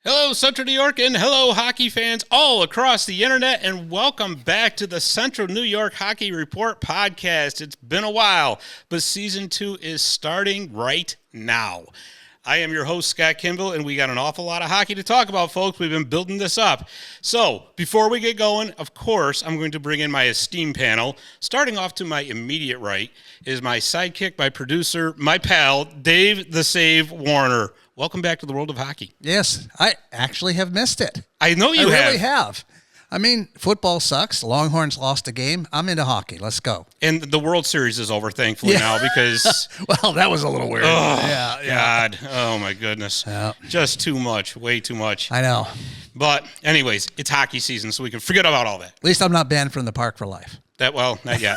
Hello, Central New York, and hello, hockey fans all across the internet, and welcome back to the Central New York Hockey Report podcast. It's been a while, but Season 2 is starting right now. I am your host, Scott Kimball, and we got an awful lot of hockey to talk about, folks. We've been building this up. So, before we get going, of course, I'm going to bring in my esteemed panel. Starting off to my immediate right is my sidekick, my producer, my pal, Dave the Save Warner. Welcome back to the world of hockey. Yes, I actually have missed it. I know you have. I really have. I mean, football sucks. Longhorns lost a game. I'm into hockey. Let's go. And the World Series is over, thankfully, now because... Well, that was a little weird. Oh, God. Oh, my goodness. Yeah. Just too much. Way too much. I know. But anyways, it's hockey season, so we can forget about all that. At least I'm not banned from the park for life. Well, not yet.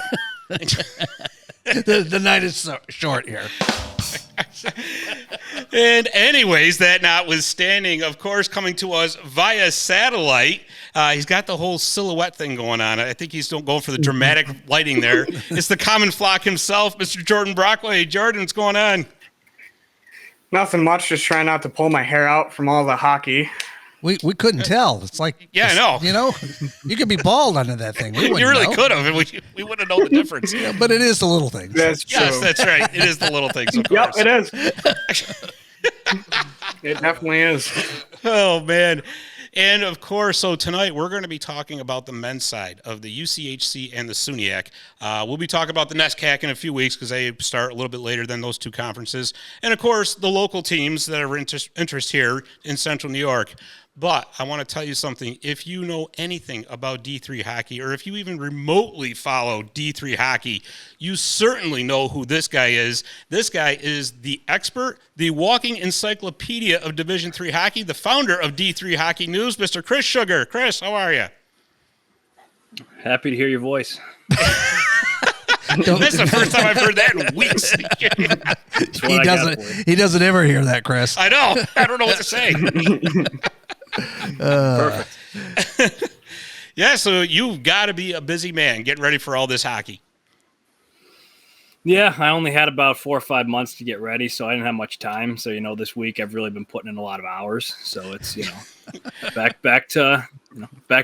The night is short here. And anyways, that notwithstanding, of course, coming to us via satellite, he's got the whole silhouette thing going on. I think he's going for the dramatic lighting there. It's the common flock himself, Mr. Jordan Brockway. Jordan, what's going on? Nothing much, just trying not to pull my hair out from all the hockey. We couldn't tell. It's like, yeah, I know. You know, you could be bald under that thing. You really could have, and we wouldn't know the difference. Yeah, but it is the little things. That's true. Yes, that's right. It is the little things, of course. Yep, it is. It definitely is. Oh, man. And, of course, so tonight we're going to be talking about the men's side of the UCHC and the SUNYAC. We'll be talking about the NESCAC in a few weeks because they start a little bit later than those two conferences. And, of course, the local teams that are interest here in Central New York. But I want to tell you something. If you know anything about D3 hockey, or if you even remotely follow D3 hockey, you certainly know who this guy is. This guy is the expert, the walking encyclopedia of Division III hockey, the founder of D3 Hockey News, Mr. Chris Sugar. Chris, how are you? Happy to hear your voice. That's the first time I've heard that in weeks. He doesn't ever hear that, Chris. I know. I don't know what to say. Perfect. Yeah, so you've got to be a busy man getting ready for all this hockey. Yeah, I only had about 4 or 5 months to get ready, so I didn't have much time. So, this week I've really been putting in a lot of hours. So it's, back to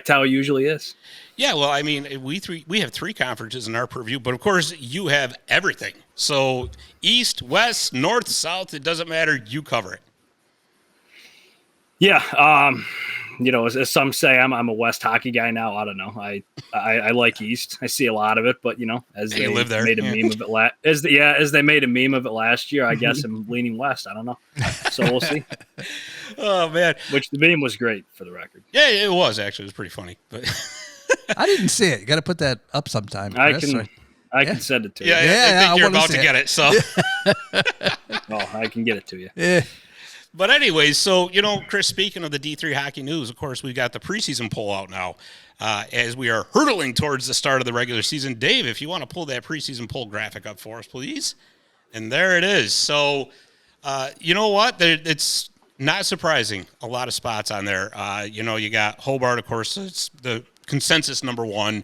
how it usually is. Yeah, well, I mean, we have 3 conferences in our purview, but of course you have everything. So east, west, north, south, it doesn't matter. You cover it. Yeah, as some say, I'm a West hockey guy now. I don't know. I like East. I see a lot of it, but as they live there. Made a meme of it as they made a meme of it last year, I guess I'm leaning West. I don't know. So we'll see. Oh man, which the meme was great for the record. Yeah, it was actually. It was pretty funny, but I didn't see it. You got to put that up sometime, Chris. I can send it to you. Yeah, I think you're about to get it. So, I can get it to you. Yeah. But anyways, so, Chris, speaking of the D3 Hockey News, of course, we've got the preseason poll out now as we are hurtling towards the start of the regular season. Dave, if you want to pull that preseason poll graphic up for us, please. And there it is. So, you know what? It's not surprising. A lot of spots on there. You got Hobart, of course, it's the consensus number 1.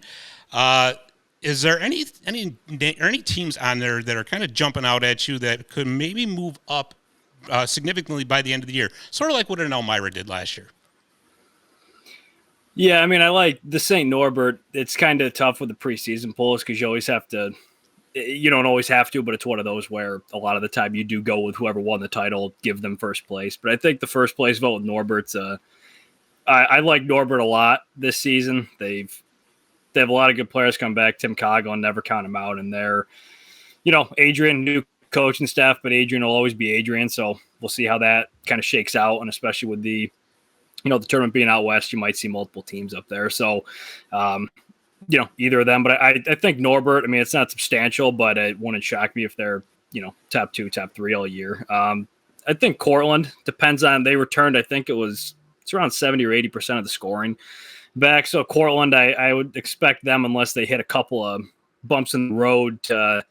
Is there any teams on there that are kind of jumping out at you that could maybe move up significantly by the end of the year, sort of like what an Elmira did last year? Yeah, I mean, I like the St. Norbert. It's kind of tough with the preseason polls because you always have to. You don't always have to, but it's one of those where a lot of the time you do go with whoever won the title, give them first place. But I think the first place vote with Norbert's. I like Norbert a lot this season. They have a lot of good players come back. Tim Coglin, never count him out, and they're, Adrian, new coach and staff, but Adrian will always be Adrian. So we'll see how that kind of shakes out. And especially with the tournament being out west, you might see multiple teams up there. So, either of them, but I think Norbert, I mean, it's not substantial, but it wouldn't shock me if they're, top 2, top 3 all year. I think Cortland depends on, they returned, I think it's around 70 or 80% of the scoring back. So Cortland, I would expect them, unless they hit a couple of bumps in the road, to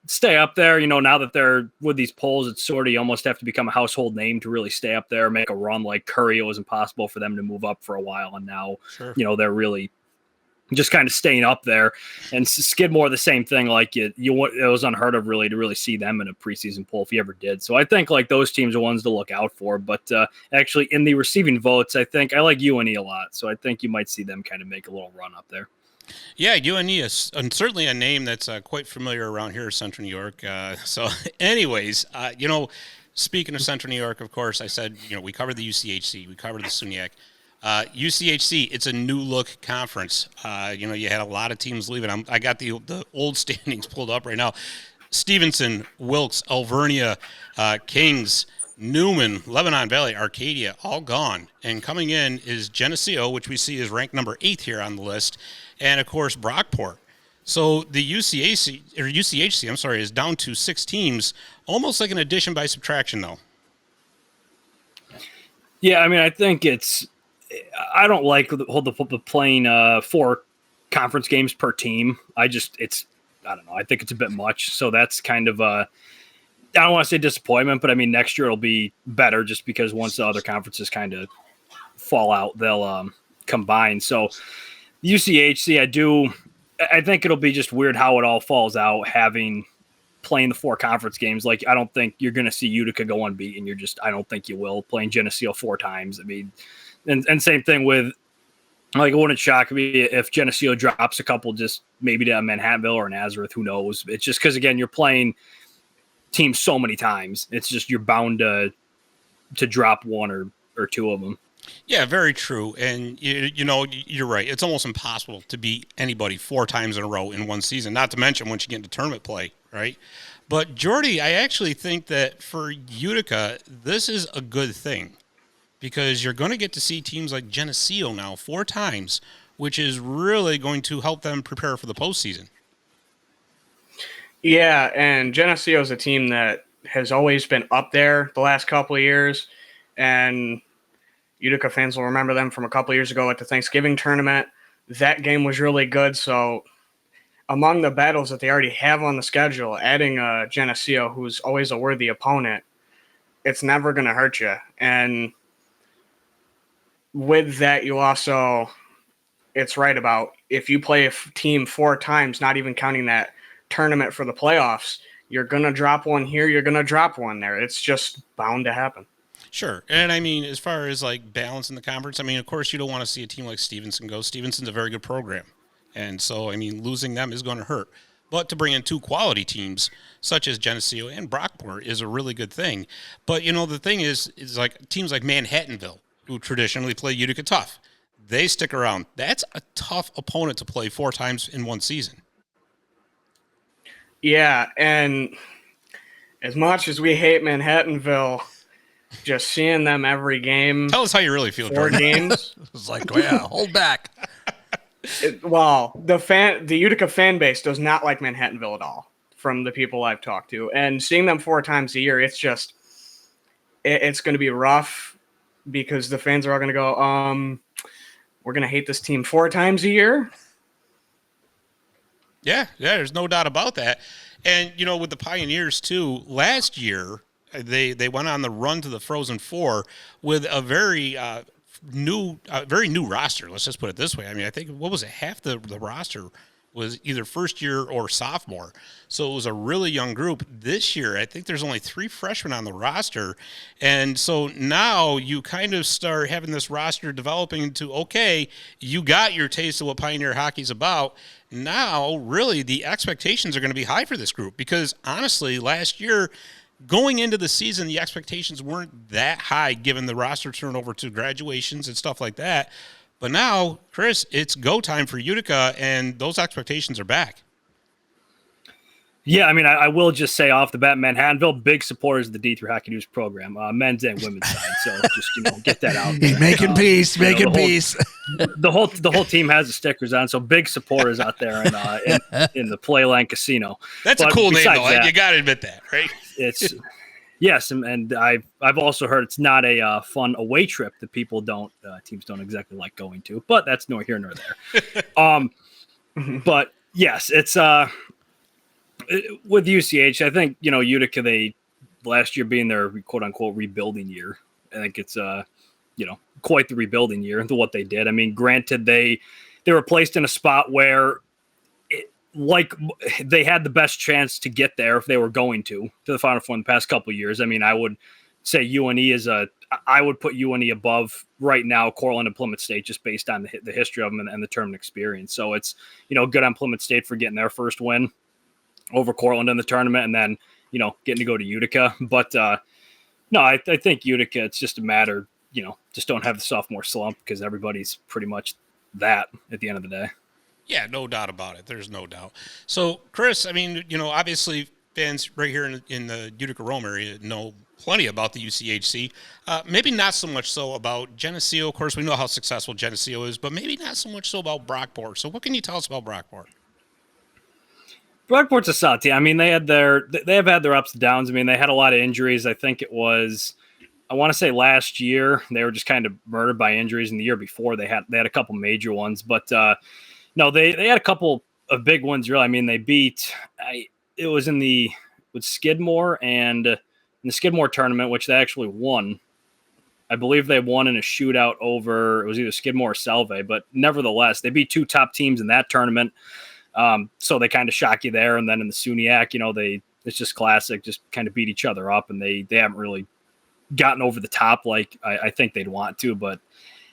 stay up there. Now that they're with these polls, it's sort of, you almost have to become a household name to really stay up there, make a run like Curry. It was impossible for them to move up for a while. And now, sure. They're really just kind of staying up there, and Skidmore the same thing. Like it was unheard of really to really see them in a preseason poll if you ever did. So I think like those teams are ones to look out for. But actually in the receiving votes, I think I like UNE a lot. So I think you might see them kind of make a little run up there. Yeah, UNE is certainly a name that's quite familiar around here in Central New York. So anyways, speaking of Central New York, of course, I said, we covered the UCHC, we covered the SUNYAC. UCHC, it's a new look conference. You had a lot of teams leaving. I got the old standings pulled up right now. Stevenson, Wilkes, Alvernia, Kings, Newman, Lebanon Valley, Arcadia, all gone. And coming in is Geneseo, which we see is ranked number 8 here on the list, and of course Brockport. So the UCHC, is down to 6 teams, almost like an addition by subtraction, though. Yeah, I mean, I think I don't like playing 4 conference games per team. I don't know. I think it's a bit much. So that's kind of I don't want to say disappointment, but I mean, next year it'll be better just because once the other conferences kind of fall out, they'll combine. So UCHC, I think it'll be just weird how it all falls out playing the 4 conference games. Like, I don't think you're going to see Utica go unbeaten. I don't think you will, playing Geneseo 4 times. I mean, and same thing with, like, it wouldn't shock me if Geneseo drops a couple, just maybe to Manhattanville or Nazareth, who knows. It's just because, again, you're playing teams so many times. It's just you're bound to drop 1 or 2 of them. Yeah, very true. And, you're right. It's almost impossible to beat anybody 4 times in a row in one season, not to mention once you get into tournament play, right? But, Jordy, I actually think that for Utica, this is a good thing because you're going to get to see teams like Geneseo now 4 times, which is really going to help them prepare for the postseason. Yeah, and Geneseo is a team that has always been up there the last couple of years, and Utica fans will remember them from a couple of years ago at the Thanksgiving tournament. That game was really good, so among the battles that they already have on the schedule, adding Geneseo, who's always a worthy opponent, it's never going to hurt you. And with that, you also, it's right about if you play a team 4 times, not even counting that tournament for the playoffs, you're going to drop one here, you're going to drop one there. It's just bound to happen. Sure. And I mean, as far as like balance in the conference, I mean, of course, you don't want to see a team like Stevenson go. Stevenson's a very good program. And so, I mean, losing them is going to hurt. But to bring in 2 quality teams, such as Geneseo and Brockport, is a really good thing. But, the thing is like teams like Manhattanville, who traditionally play Utica tough, they stick around. That's a tough opponent to play 4 times in one season. Yeah, and as much as we hate Manhattanville, just seeing them every game. Tell us how you really feel, 4 Jordan. games. It's like, yeah, hold back. The Utica fan base does not like Manhattanville at all, from the people I've talked to. And seeing them 4 times a year, it's just, it's going to be rough because the fans are all going to go, we're going to hate this team 4 times a year. Yeah, there's no doubt about that. And, with the Pioneers, too, last year, they went on the run to the Frozen Four with a very new roster. Let's just put it this way. I mean, I think, what was it? Half the roster was either first year or sophomore. So it was a really young group. This year, I think there's only 3 freshmen on the roster. And so now you kind of start having this roster developing into, okay, you got your taste of what Pioneer hockey's about. Now, really, the expectations are going to be high for this group because, honestly, last year, going into the season, the expectations weren't that high given the roster turnover to graduations and stuff like that. But now, Chris, it's go time for Utica, and those expectations are back. Yeah, I mean, I will just say off the bat, Manhattanville, big supporters of the DIII Hockey News program, men's and women's side. So just, get that out. He's making peace. The whole team has the stickers on, so big supporters out there in the Playland Casino. That's a cool name, though. You got to admit that, right? It's yes, and I've also heard it's not a fun away trip that teams don't exactly like going to, but that's nor here nor there. But yes, it's with UCH. I think Utica, they last year being their quote unquote rebuilding year. I think it's quite the rebuilding year into what they did. I mean, granted, they they were placed in a spot where they had the best chance to get there if they were going to the Final Four in the past couple of years. I mean, I would say I would put UNE above right now Cortland and Plymouth State just based on the history of them and the tournament experience. So it's, good on Plymouth State for getting their first win over Cortland in the tournament and then, getting to go to Utica. But no, I think Utica, it's just a matter, just don't have the sophomore slump because everybody's pretty much that at the end of the day. Yeah, no doubt about it. There's no doubt. So, Chris, I mean, obviously fans right here in the Utica Rome area know plenty about the UCHC. Maybe not so much so about Geneseo. Of course, we know how successful Geneseo is, but maybe not so much so about Brockport. So what can you tell us about Brockport? Brockport's a solid team. I mean, they have had their ups and downs. I mean, they had a lot of injuries. I think it was, I want to say last year, they were just kind of murdered by injuries. And the year before, they had a couple major ones. But no, they had a couple of big ones, really. I mean, they beat, it was with Skidmore and in the Skidmore tournament, which they actually won. I believe they won in a shootout over, it was either Skidmore or Selve, but nevertheless, they beat two top teams in that tournament. So they kind of shock you there. And then in the SUNYAC, it's just classic, just kind of beat each other up, and they haven't really gotten over the top like I think they'd want to. But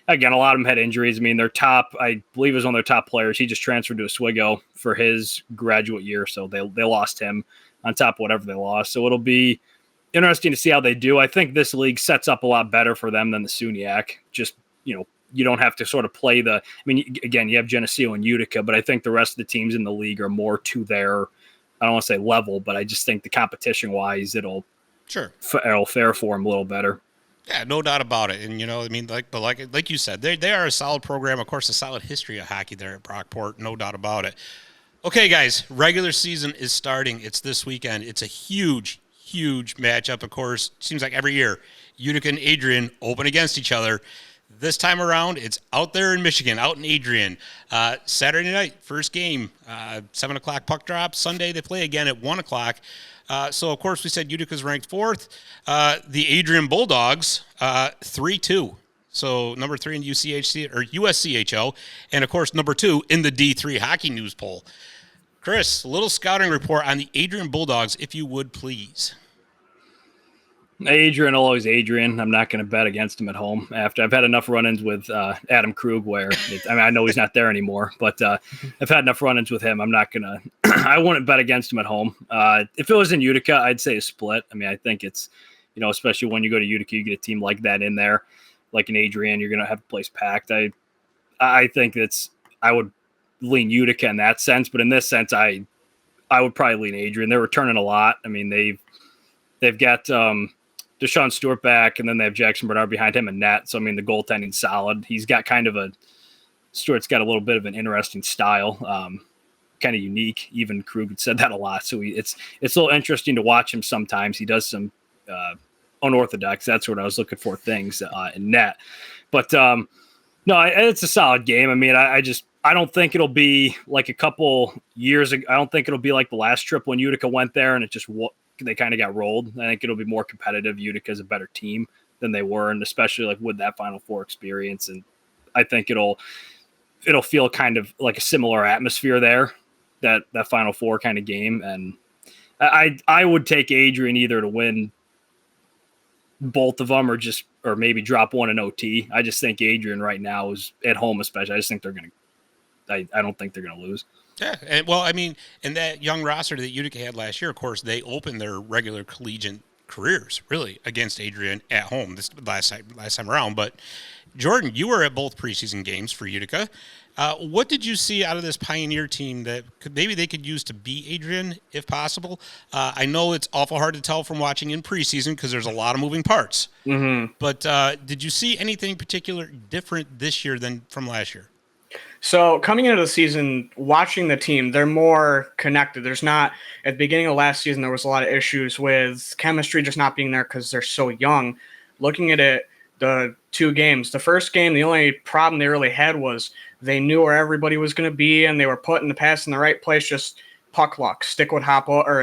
again, a lot of them had injuries. I mean, their top, I believe, was one of their top players. He just transferred to Oswego for his graduate year, so they lost him on top of whatever they lost. So it'll be interesting to see how they do. I think this league sets up a lot better for them than the SUNYAC. Just, you don't have to sort of play again, you have Geneseo and Utica, but I think the rest of the teams in the league are more to their, I don't want to say level, but I just think the competition-wise, it'll fare for them a little better. Yeah, no doubt about it. And, like you said, they are a solid program. Of course, a solid history of hockey there at Brockport, no doubt about it. Okay, guys, regular season is starting. It's this weekend. It's a huge matchup, of course. Seems like every year, Utica and Adrian open against each other. This time around, it's out there in Michigan, out in Adrian. Saturday night, first game, 7 o'clock puck drop. Sunday, they play again at 1 o'clock. So, of course, we said Utica's ranked 4th. The Adrian Bulldogs, 3-2. So, number 3 in UCHC or USCHO. And, of course, number 2 in the DIII Hockey News poll. Chris, a little scouting report on the Adrian Bulldogs, if you would, please. Adrian, always Adrian. I'm not going to bet against him at home. After I've had enough run-ins with Adam Krug, where I know he's not there anymore, but I've had enough run-ins with him. I'm not going to. I wouldn't bet against him at home. If it was in Utica, I'd say a split. I mean, I think it's, especially when you go to Utica, you get a team like that in there, like an Adrian. You're going to have the place packed. I think I would lean Utica in that sense, but in this sense, I would probably lean Adrian. They're returning a lot. I mean, they've got Deshaun Stewart back, and then they have Jackson Bernard behind him and net. So, I mean, the goaltending's solid. He's got Stewart's got a little bit of an interesting style, kind of unique. Even Krug had said that a lot. So it's a little interesting to watch him sometimes. He does some unorthodox, that's what I was looking for, things in net. But, no, it's a solid game. I mean, I don't think it'll be like a couple years ago. I don't think it'll be like the last trip when Utica went there and they kind of got rolled. I think it'll be more competitive. Utica's a better team than they were, and especially like with that Final Four experience. And I think it'll feel kind of like a similar atmosphere there, that Final Four kind of game. And I would take Adrian either to win both of them or maybe drop one in OT. I just think Adrian right now is at home, especially. I just think I don't think they're going to lose. Yeah, and well, I mean, in that young roster that Utica had last year, of course, they opened their regular collegiate careers really against Adrian at home this last time around. But Jordan, you were at both preseason games for Utica. What did you see out of this Pioneer team that maybe they could use to beat Adrian if possible? I know it's awful hard to tell from watching in preseason because there's a lot of moving parts. Mm-hmm. But did you see anything particular different this year than from last year? So coming into the season, watching the team, they're more connected. There's not, at the beginning of last season, there was a lot of issues with chemistry just not being there because they're so young. Looking at it, the two games, the first game, the only problem they really had was they knew where everybody was going to be and they were putting the pass in the right place, just puck luck. Puck would hop over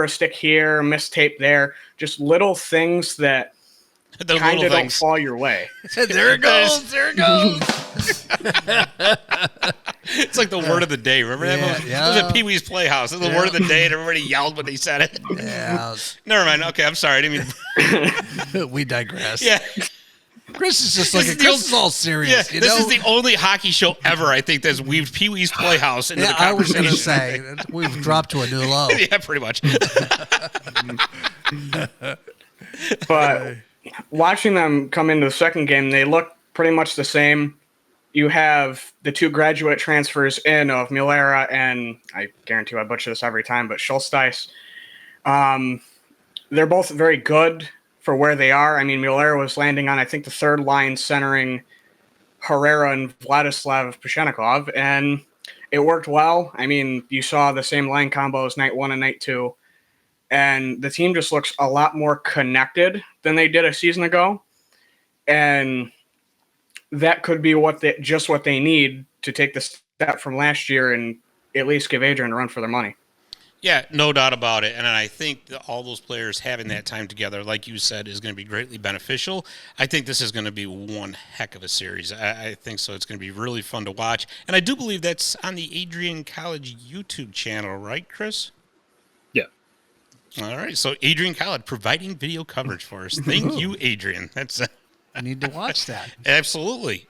a stick here, miss tape there, just little things that kind of don't fall your way. There it goes. It's like the word of the day. Remember that? It was at Pee Wee's Playhouse. It was the word of the day, and everybody yelled when they said it. Yeah. Never mind. Okay, I'm sorry. I didn't mean. We digress. Yeah. Chris is just looking. Chris is all serious. Yeah, this is the only hockey show ever, I think, that's weaved Pee Wee's Playhouse into the I was conversation. going to say, we've dropped to a new low. Yeah, pretty much. But watching them come into the second game, they look pretty much the same. You have the two graduate transfers in of Mulera and, I guarantee I butcher this every time, but Schulsteis. They're both very good for where they are. I mean, Mulera was landing on, I think, the third line centering Herrera and Vladislav Pashenikov, and it worked well. I mean, you saw the same line combos night one and night two, and the team just looks a lot more connected than they did a season ago, and that could be what they need to take the step from last year and at least give Adrian a run for their money. Yeah, no doubt about it. And I think that all those players having that time together, like you said, is going to be greatly beneficial. I think this is going to be one heck of a series. I think so. It's going to be really fun to watch. And I do believe that's on the Adrian College YouTube channel, right, Chris? Yeah. All right. So Adrian College providing video coverage for us. Thank you, Adrian. That's I need to watch that. Absolutely.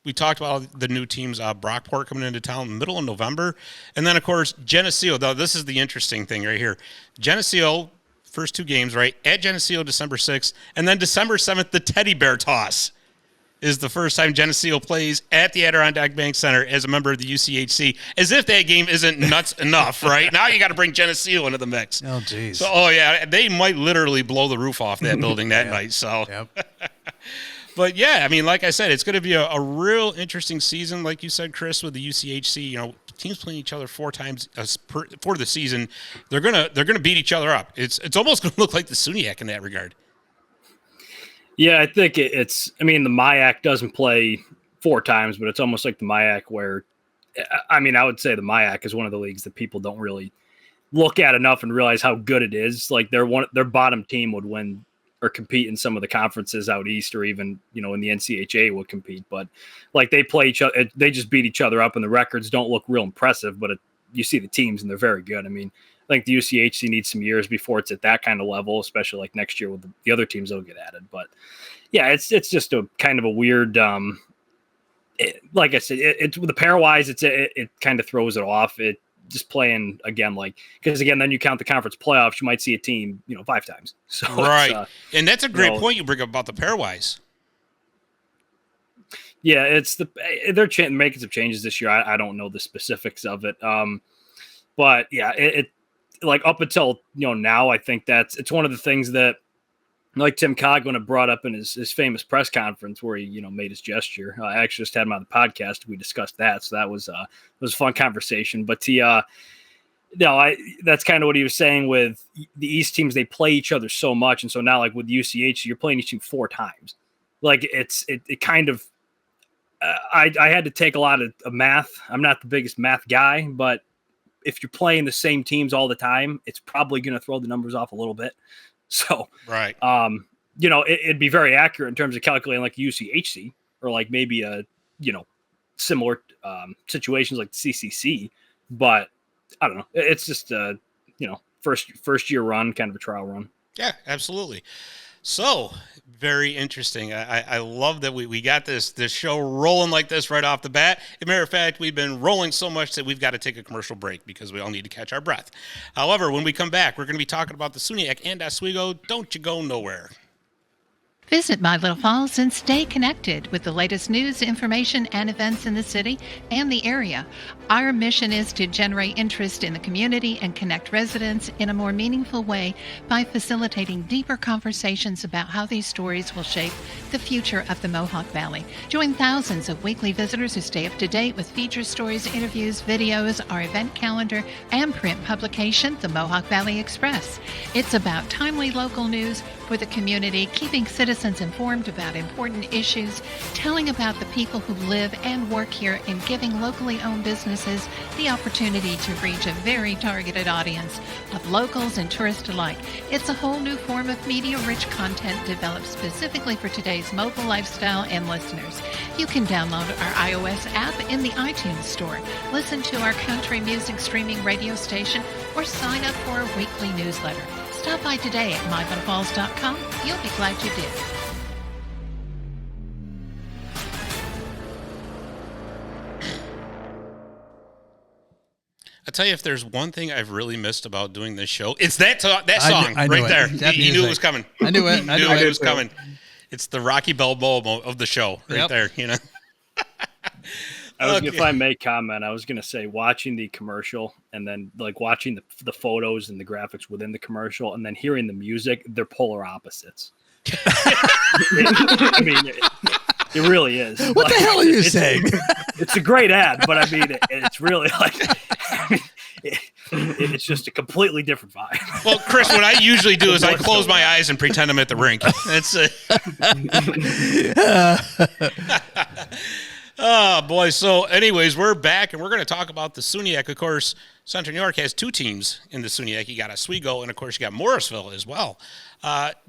We talked about the new teams, Brockport coming into town middle of November. And then, of course, Geneseo. Though this is the interesting thing right here. Geneseo, first two games, right? At Geneseo, December 6th. And then December 7th, the Teddy Bear Toss is the first time Geneseo plays at the Adirondack Bank Center as a member of the UCHC. As if that game isn't nuts enough, right? Now you got to bring Geneseo into the mix. Oh, geez. So, they might literally blow the roof off that building that night. So. Yep. But, yeah, I mean, like I said, it's going to be a real interesting season, like you said, Chris, with the UCHC. Teams playing each other 4 times for the season. They're gonna beat each other up. It's almost going to look like the SUNYAC in that regard. Yeah, I think it's – I mean, the MIAC doesn't play 4 times, but it's almost like the MIAC where – I mean, I would say the MIAC is one of the leagues that people don't really look at enough and realize how good it is. Like their bottom team would win – or compete in some of the conferences out east, or even, in the NCHA will compete. But like they play each other, they just beat each other up, and the records don't look real impressive, but you see the teams and they're very good. I mean, I think the UCHC needs some years before it's at that kind of level, especially like next year with the other teams that'll get added. But yeah, it's just a kind of a weird, like I said, it's with the pairwise, it kind of throws it off. It just playing again, because again, then you count the conference playoffs, you might see a team, 5 times. So right. And that's a great point you bring up about the pairwise. Yeah, they're making some changes this year. I don't know the specifics of it. But yeah, it like up until, now, I think it's one of the things that, like Tim Coghlan had brought up in his famous press conference where he, made his gesture. I actually just had him on the podcast. We discussed that. So that was a fun conversation. But that's kind of what he was saying with the East teams. They play each other so much. And so now, like with UCH, you're playing each team 4 times. Like it kind of, I had to take a lot of math. I'm not the biggest math guy, but if you're playing the same teams all the time, it's probably going to throw the numbers off a little bit. So, right. It'd be very accurate in terms of calculating like UCHC or like maybe a, similar situations like the CCC, but I don't know. It's just first year run, kind of a trial run. Yeah, absolutely. So very interesting. I love that we got this show rolling like this right off the bat. As a matter of fact, we've been rolling so much that we've got to take a commercial break because we all need to catch our breath. However, when we come back, we're going to be talking about the SUNYAC and Oswego. Don't you go nowhere. Visit My Little Falls and stay connected with the latest news, information, and events in the city and the area. Our mission is to generate interest in the community and connect residents in a more meaningful way by facilitating deeper conversations about how these stories will shape the future of the Mohawk Valley. Join thousands of weekly visitors who stay up to date with feature stories, interviews, videos, our event calendar, and print publication, the Mohawk Valley Express. It's about timely local news for the community, keeping citizens citizens informed about important issues, telling about the people who live and work here, and giving locally owned businesses the opportunity to reach a very targeted audience of locals and tourists alike. It's a whole new form of media-rich content developed specifically for today's mobile lifestyle and listeners. You can download our iOS app in the iTunes Store, listen to our country music streaming radio station, or sign up for a weekly newsletter. Stop by today at mybutterfalls.com. You'll be glad you did. I tell you, if there's one thing I've really missed about doing this show, it's that song I knew right it. there. That You knew it music. was coming. I knew it. You I knew knew it it. was coming. It's the Rocky Balboa of the show right Yep. there, you know. If I may comment, I was going to say watching the commercial and then like watching the photos and the graphics within the commercial and then hearing the music, they're polar opposites. I mean, it really is. What the hell are you saying? It's a great ad, but I mean, it's really like, it's just a completely different vibe. Well, Chris, what I usually do is I close my eyes and pretend I'm at the rink. That's Oh, boy. So, anyways, we're back, and we're going to talk about the SUNYAC. Of course, Central New York has two teams in the SUNYAC. You got Oswego, and, of course, you got Morrisville as well.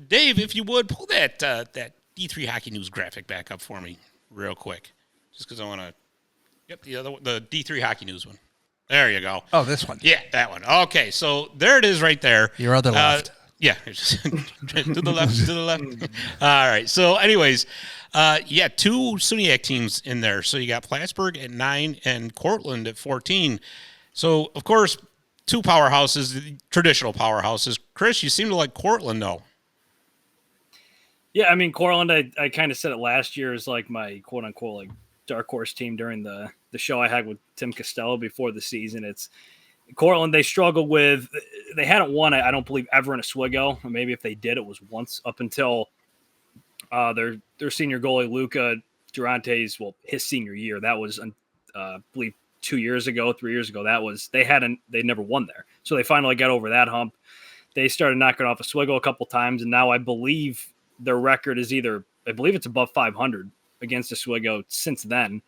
Dave, if you would, pull that D3 Hockey News graphic back up for me real quick, just because I want to get the D3 Hockey News one. There you go. Oh, this one. Yeah, that one. Okay, so there it is right there. Your other left. Yeah, to the left, to the left. All right. So, anyways, two SUNYAC teams in there. So you got Plattsburgh at 9 and Cortland at 14. So, of course, two powerhouses, traditional powerhouses. Chris, you seem to like Cortland, though. Yeah, I mean, Cortland, I kind of said it last year as like my quote unquote like dark horse team during the show I had with Tim Costello before the season. It's Cortland, they struggled with, they hadn't won, I don't believe, ever in Oswego. Or maybe if they did, it was once up until their senior goalie, Luca Durante's, his senior year. That was, I believe, 3 years ago. They never won there. So they finally got over that hump. They started knocking off Oswego a couple times, and now I believe their record is I believe it's above 500 against Oswego since then.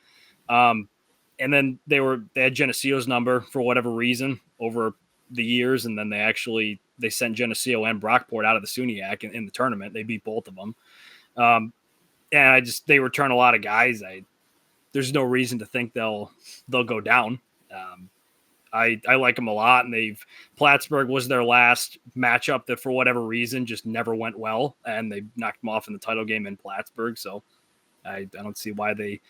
And then they had Geneseo's number for whatever reason over the years. And then they sent Geneseo and Brockport out of the SUNYAC in the tournament. They beat both of them. And they return a lot of guys. There's no reason to think they'll go down. I like them a lot. And Plattsburgh was their last matchup that for whatever reason just never went well. And they knocked them off in the title game in Plattsburgh. So I don't see why they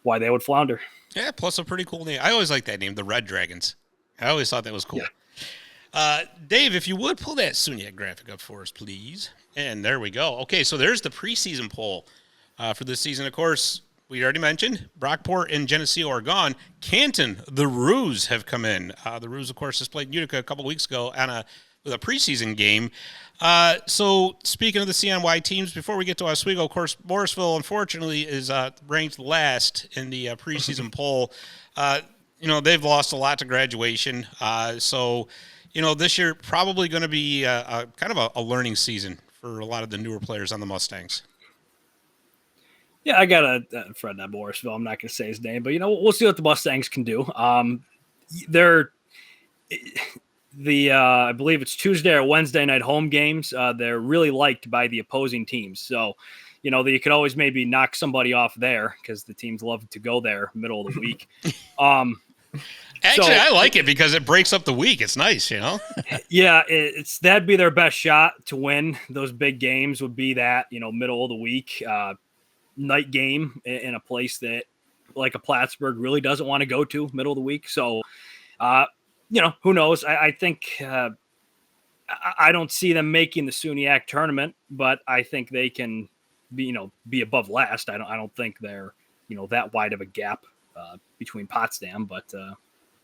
would flounder. Yeah, plus a pretty cool name. I always like that name, the Red Dragons. I always thought that was cool. Yeah. Dave, if you would pull that SUNYAC graphic up for us, please. And there we go. Okay, so there's the preseason poll for this season. Of course, we already mentioned Brockport and Geneseo are gone. Canton, the Roos have come in. The Roos, of course, has played Utica a couple weeks ago with a preseason game. So speaking of the CNY teams, before we get to Oswego, of course, Morrisville, unfortunately, is ranked last in the preseason poll. They've lost a lot to graduation. So this year probably going to be kind of a learning season for a lot of the newer players on the Mustangs. Yeah, I got a friend at Morrisville. I'm not going to say his name, but we'll see what the Mustangs can do. I believe it's Tuesday or Wednesday night home games. They're really liked by the opposing teams. So, you could always maybe knock somebody off there because the teams love to go there middle of the week. Actually, I like it because it breaks up the week. It's nice, Yeah, that'd be their best shot to win those big games would be that, middle of the week night game in a place that like a Plattsburgh really doesn't want to go to middle of the week. So, who knows? I think I don't see them making the SUNYAC tournament, but I think they can be above last. I don't think they're, that wide of a gap between Potsdam, but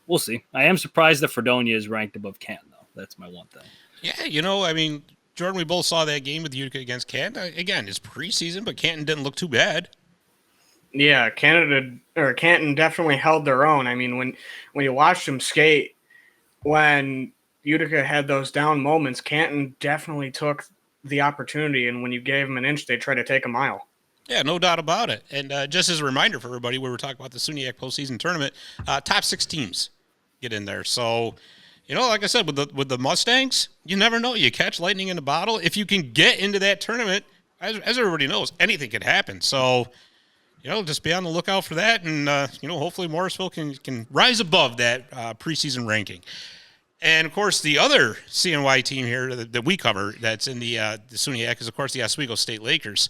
we'll see. I am surprised that Fredonia is ranked above Canton, though. That's my one thing. Yeah, Jordan, we both saw that game with Utica against Canton. Again, it's preseason, but Canton didn't look too bad. Yeah, Canton definitely held their own. I mean, when you watched them skate, when Utica had those down moments, Canton definitely took the opportunity, and when you gave them an inch, they try to take a mile. Yeah, no doubt about it. And just as a reminder for everybody, we were talking about the SUNYAC postseason tournament, top 6 teams get in there. So, like I said, with the Mustangs, you never know. You catch lightning in a bottle. If you can get into that tournament, as everybody knows, anything could happen. So, just be on the lookout for that. And, hopefully Morrisville can rise above that preseason ranking. And, of course, the other CNY team here that we cover that's in the SUNYAC is, of course, the Oswego St Lakers.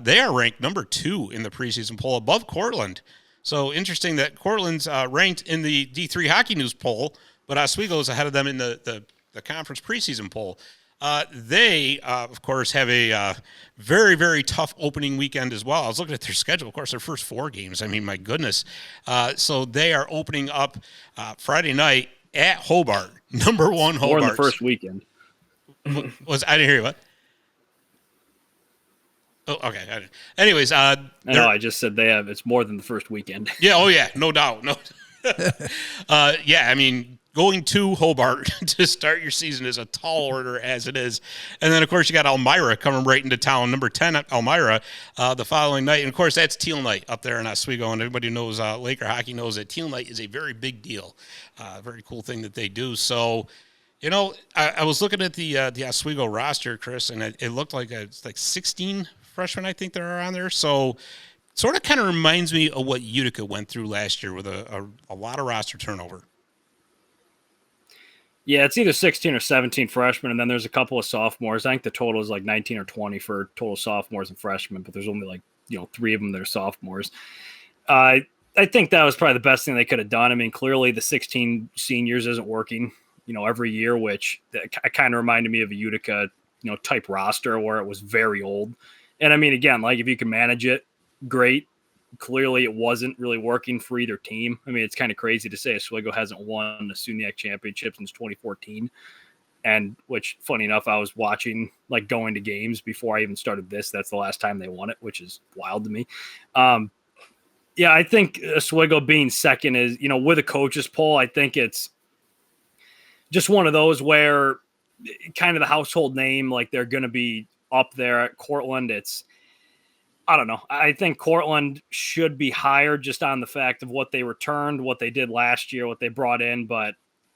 They are ranked number 2 in the preseason poll, above Cortland. So interesting that Cortland's ranked in the DIII Hockey News poll, but Oswego is ahead of them in the conference preseason poll. They, of course, have a very, very tough opening weekend as well. I was looking at their schedule. Of course, their first 4 games. I mean, my goodness. So they are opening up Friday night at Hobart, number 1 Hobart. More in the first weekend. I didn't hear you. What? Oh, okay. Anyways, no, I just said it's more than the first weekend. Yeah. Oh, yeah. No doubt. No. Yeah. I mean, going to Hobart to start your season is a tall order as it is. And then, of course, you got Elmira coming right into town, number 10 at Elmira the following night. And, of course, that's Teal Night up there in Oswego. And everybody who knows Laker hockey knows that Teal Night is a very big deal, very cool thing that they do. So, I was looking at the Oswego roster, Chris, and it looked like it's like 16 freshmen, I think, there are on there. So sort of kind of reminds me of what Utica went through last year with a lot of roster turnover. Yeah, it's either 16 or 17 freshmen, and then there's a couple of sophomores. I think the total is like 19 or 20 for total sophomores and freshmen, but there's only 3 of them that are sophomores. I think that was probably the best thing they could have done. I mean, clearly the 16 seniors isn't working, every year, which kind of reminded me of a Utica, type roster where it was very old. And I mean, again, if you can manage it, great. Clearly it wasn't really working for either team. I mean, it's kind of crazy to say Oswego hasn't won the SUNYAC championship since 2014. And which, funny enough, I was watching, going to games before I even started this. That's the last time they won it, which is wild to me. Yeah, I think Oswego being second is, with a coach's poll, I think it's just one of those where kind of the household name, they're going to be up there at Cortland. I don't know. I think Cortland should be higher just on the fact of what they returned, what they did last year, what they brought in. But,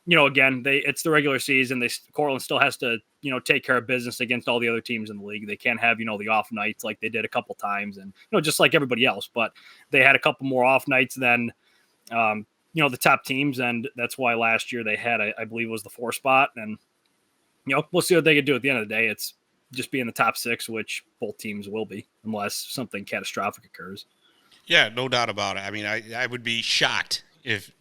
again, it's the regular season. Cortland still has to, take care of business against all the other teams in the league. They can't have, the off nights like they did a couple times and, just like everybody else. But they had a couple more off nights than, the top teams. And that's why last year they had, I believe, was the 4 spot. And, we'll see what they can do at the end of the day. It's just be in the top 6, which both teams will be, unless something catastrophic occurs. Yeah, no doubt about it. I mean, I would be shocked if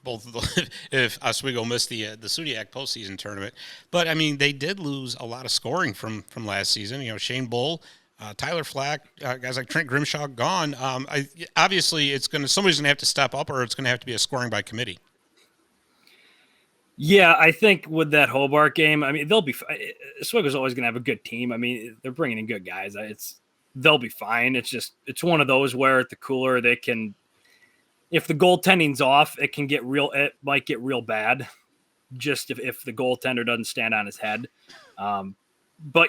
if Oswego missed the SUNYAC postseason tournament. But I mean, they did lose a lot of scoring from last season. Shane Bull, Tyler Flack, guys like Trent Grimshaw gone. Obviously, somebody's gonna have to step up, or it's gonna have to be a scoring by committee. Yeah, I think with that Hobart game, I mean, Oswego's always going to have a good team. I mean, they're bringing in good guys. They'll be fine. It's one of those where at the cooler, they can, if the goaltending's off, it might get real bad just if the goaltender doesn't stand on his head. But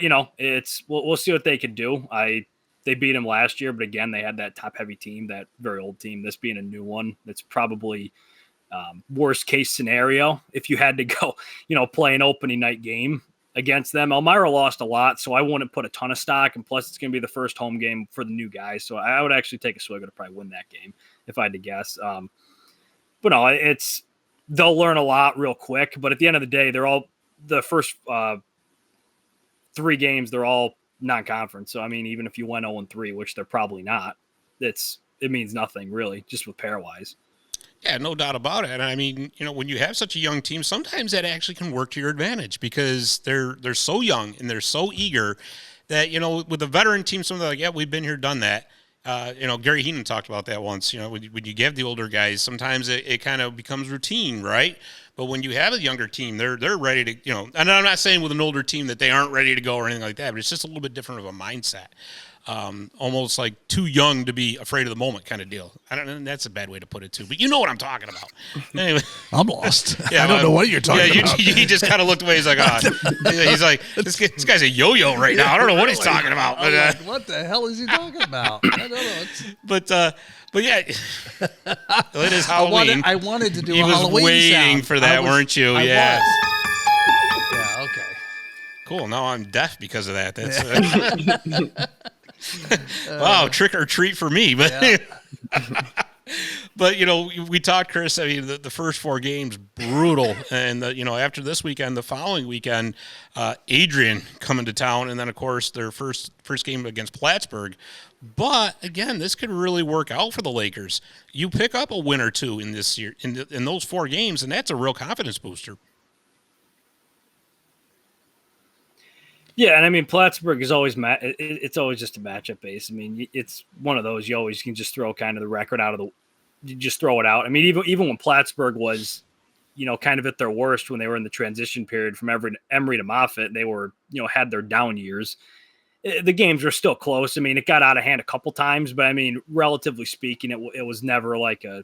we'll see what they can do. They beat them last year, but again, they had that top heavy team, that very old team, this being a new one. That's probably, worst case scenario if you had to go, play an opening night game against them. Elmira lost a lot, so I wouldn't put a ton of stock, and plus it's going to be the first home game for the new guys, so I would actually take Oswego to probably win that game if I had to guess. But no, they'll learn a lot real quick, but at the end of the day, they're all the first 3 games, they're all non-conference. So I mean, even if you went 0-3, which they're probably not, it means nothing really, just with pairwise. Yeah, no doubt about it. And I mean, when you have such a young team, sometimes that actually can work to your advantage because they're so young and they're so eager that, with a veteran team, something like, yeah, we've been here, done that. Gary Heenan talked about that once. When you give the older guys, sometimes it kind of becomes routine, right? But when you have a younger team, they're ready to, and I'm not saying with an older team that they aren't ready to go or anything like that, but it's just a little bit different of a mindset. almost like too young to be afraid of the moment kind of deal. I don't know. That's a bad way to put it too, but you know what I'm talking about. Anyway, I'm lost. yeah, I don't know what you're talking about. He just kind of looked away. He's like, he's like, this guy's a yo-yo right now. I don't know what he's talking about. But, Like, what the hell is he talking about? I don't know. But yeah, it is Halloween. I wanted to do he a was Halloween waiting sound. for that, weren't you? I Yeah. was. Yeah, okay. Cool. Now I'm deaf because of that. That's wow, trick or treat for me. But Yeah. but we talked, Chris. I mean, the first 4 games brutal, and after this weekend, the following weekend, Adrian coming to town, and then of course their first game against Plattsburgh. But again, this could really work out for the Lakers. You pick up a win or two in this year in those 4 games, and that's a real confidence booster. Yeah, and I mean Plattsburgh is always it's always just a matchup base. I mean, it's one of those you can just throw kind of the record you just throw it out. I mean, even when Plattsburgh was, kind of at their worst when they were in the transition period from Emery to Moffitt, they were, had their down years. The games were still close. I mean, it got out of hand a couple times, but I mean, relatively speaking, it was never like a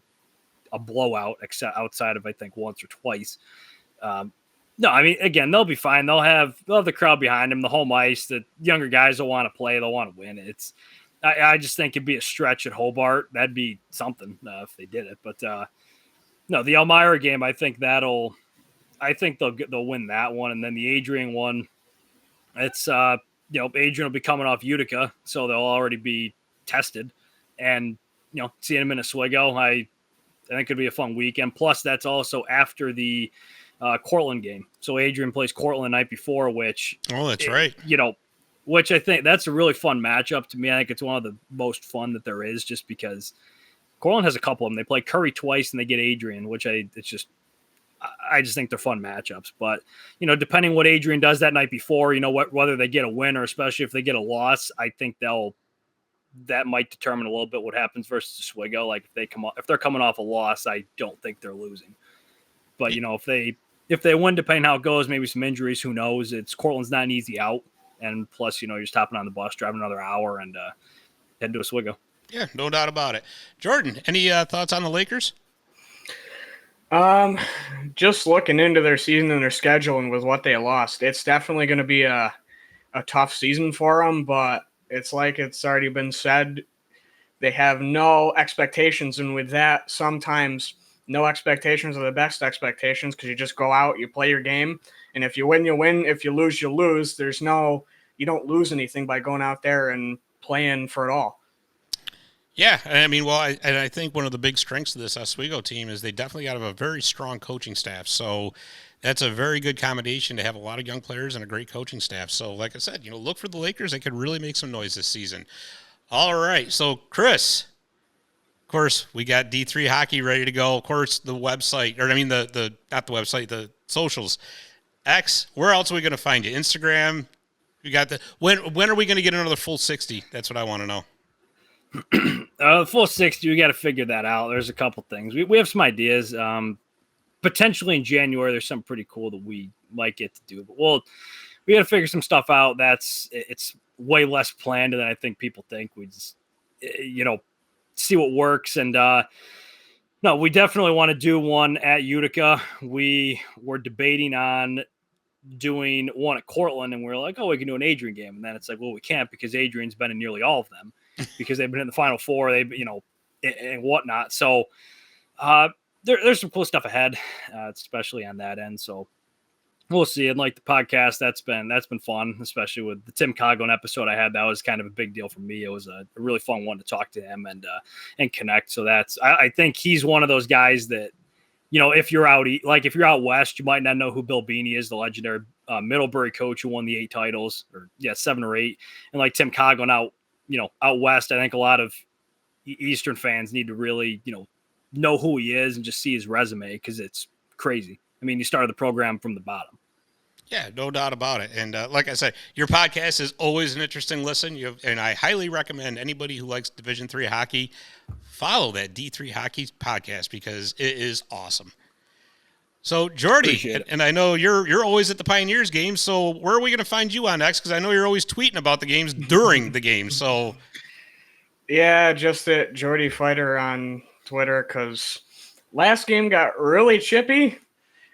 blowout, except outside of I think once or twice. No, I mean, again, they'll be fine. They'll have the crowd behind them, the home ice. The younger guys will want to play. They'll want to win. I just think it'd be a stretch at Hobart. That'd be something if they did it. But no, the Elmira game, I think they'll win that one, and then the Adrian one. It's Adrian will be coming off Utica, so they'll already be tested, and seeing them in Oswego, I think it'd be a fun weekend. Plus, that's also after the Cortland game. So Adrian plays Cortland the night before, which that's right. Which I think that's a really fun matchup to me. I think it's one of the most fun that there is, just because Cortland has a couple of them. They play Curry twice and they get Adrian, which I just think they're fun matchups. But depending what Adrian does that night before, whether they get a win or especially if they get a loss, I think that might determine a little bit what happens versus Oswego. Like if they're coming off a loss, I don't think they're losing. But if they win, depending how it goes, maybe some injuries, who knows? Cortland's not an easy out. And plus, you're just hopping on the bus, driving another hour, and heading to Oswego. Yeah, no doubt about it. Jordan, any thoughts on the Lakers? Just looking into their season and their schedule and with what they lost, it's definitely going to be a tough season for them. But it's like it's already been said, they have no expectations. And with that, sometimes no expectations are the best expectations, because you just go out, you play your game, and if you win, you win. If you lose, you lose. You don't lose anything by going out there and playing for it all. Yeah, I mean, I think one of the big strengths of this Oswego team is they definitely got a very strong coaching staff. So that's a very good combination to have a lot of young players and a great coaching staff. So like I said, look for the Lakers. They could really make some noise this season. All right, so Chris, of course, we got D3 Hockey ready to go. Of course, the website, or I mean not the website, the socials. X, where else are we going to find you? Instagram? You got when are we going to get another full 60? That's what I want to know. The full 60, we got to figure that out. There's a couple things. We have some ideas. Potentially in January, there's something pretty cool that we might get to do. But we got to figure some stuff out. It's way less planned than I think people think. We just, see what works. And no, we definitely want to do one at Utica. We were debating on doing one at Cortland, and we're like, we can do an Adrian game. And then it's like, well, we can't, because Adrian's been in nearly all of them because they've been in the Final Four, and whatnot. So there's some cool stuff ahead, especially on that end. So we'll see. And like the podcast, that's been fun, especially with the Tim Coghlan episode I had. That was kind of a big deal for me. It was a really fun one to talk to him and connect. So I think he's one of those guys that, if you're out west, you might not know who Bill Beanie is, the legendary Middlebury coach who won the 8 titles, 7 or 8. And like Tim Coghlan out west, I think a lot of Eastern fans need to really, know who he is and just see his resume, because it's crazy. I mean, he started the program from the bottom. Yeah, no doubt about it. And like I said, your podcast is always an interesting listen. And I highly recommend anybody who likes Division III hockey follow that D3 Hockey podcast, because it is awesome. So, Jordy, Appreciate it. and I know you're always at the Pioneers games, so where are we going to find you on X? Because I know you're always tweeting about the games during the game. So, Yeah, just at Jordy Fighter on Twitter, because last game got really chippy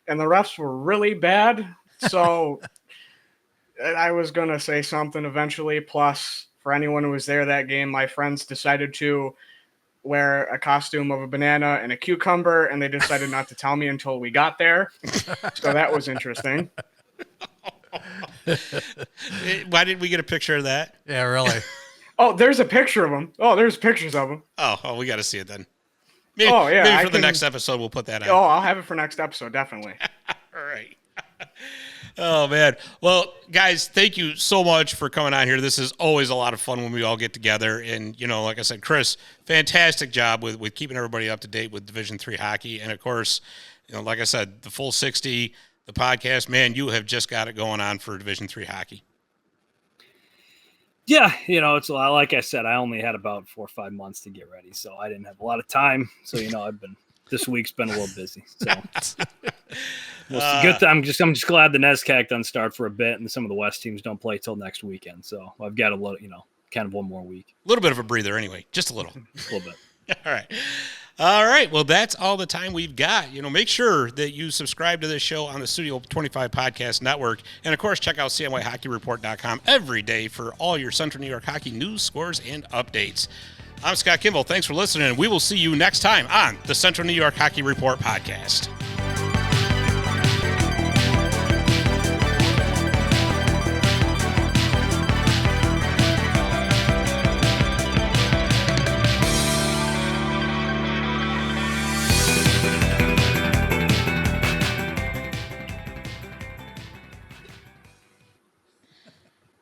and the refs were really bad. So I was going to say something eventually. Plus, for anyone who was there that game, my friends decided to wear a costume of a banana and a cucumber, and they decided not to tell me until we got there. So that was interesting. why didn't we get a picture of that? Yeah, really. Oh, there's a picture of them. Oh, there's pictures of them. Oh, we got to see it then. Maybe, Oh, yeah, maybe I for the can- next episode we'll put that on. Oh, I'll have it for next episode, definitely. All right. Oh, man. Well, guys, thank you so much for coming on here. This is always a lot of fun when we all get together. And, like I said, Chris, fantastic job with keeping everybody up to date with Division III hockey. And, of course, like I said, the full 60, the podcast, man, you have just got it going on for Division III hockey. Yeah, it's a lot. Like I said, I only had about 4 or 5 months to get ready, so I didn't have a lot of time. So, this week's been a little busy. So good. I'm just glad the NESCAC doesn't start for a bit, and some of the West teams don't play till next weekend. So I've got a little, kind of one more week. A little bit of a breather anyway, just a little. A little bit. All right. All right. Well, that's all the time we've got. Make sure that you subscribe to this show on the Studio 25 Podcast Network. And, of course, check out CNYHockeyReport.com every day for all your Central New York hockey news, scores, and updates. I'm Scott Kimball. Thanks for listening. We will see you next time on the Central New York Hockey Report Podcast.